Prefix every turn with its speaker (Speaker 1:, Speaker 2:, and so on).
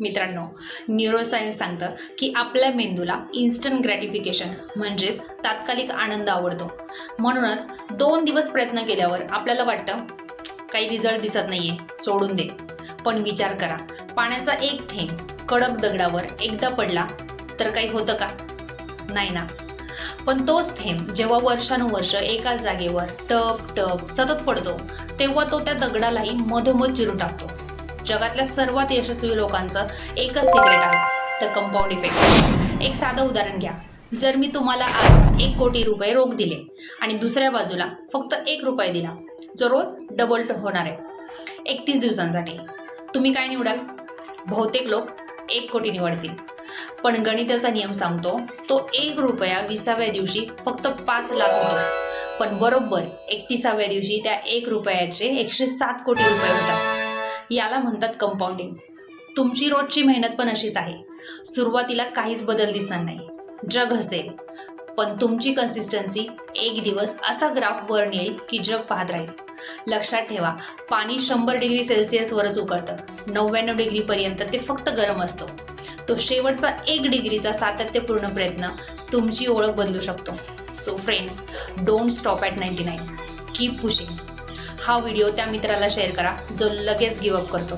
Speaker 1: मित्रांनो, न्यूरोसायन्स सांगतं की आपल्या मेंदूला इन्स्टंट ग्रॅटिफिकेशन म्हणजेच तात्कालिक आनंद आवडतो. म्हणूनच 2 दिवस प्रयत्न केल्यावर आपल्याला वाटतं काही रिझल्ट दिसत नाहीये, सोडून दे. पण विचार करा, पाण्याचा एक थेंब कडक दगडावर एकदा पडला तर काही होतं का? नाही ना. पण तोच थेंब जेव्हा वर्षानुवर्ष एकाच जागेवर टप टप सतत पडतो, तेव्हा तो त्या दगडालाही मधोमध चिरून टाकतो. जगातल्या सर्वात यशस्वी लोकांचं एकच सिक्रेट आहे, द कंपाऊंड इफेक्ट. एक साधं उदाहरण घ्या. जर मी तुम्हाला आज 1 कोटी रुपये रोख दिले आणि दुसऱ्या बाजूला फक्त 1 रुपया दिला, जो रोज डबल होणार आहे 31 दिवसांसाठी, तुम्ही काय निवडाल? बहुतेक लोक 1 कोटी निवडतील. पण गणिताचा नियम सांगतो, तो 1 रुपया 20व्या दिवशी फक्त 5 लाख होतो. पण बरोबर 31व्या दिवशी त्या 1 रुपयाचे 107 कोटी रुपये होतात. याला म्हणतात कंपाऊंडिंग. तुमची रोजची मेहनत पण अशीच आहे. सुरुवातीला काहीच बदल दिसणार नाही, जग हसेल. पण तुमची कन्सिस्टन्सी एक दिवस असा ग्राफ वर नेईल की जग पाहत राहील. लक्षात ठेवा, पाणी 100 डिग्री सेल्सिअसवरच उकळतं. 99 डिग्रीपर्यंत ते फक्त गरम असतो. तो शेवटचा 1 डिग्रीचा सातत्यपूर्ण प्रयत्न तुमची ओळख बदलू शकतो. So friends, don't stop at 99. Keep pushing. हा व्हिडिओ त्या मित्राला शेअर करा जो लगेच गिव्ह अप करतो.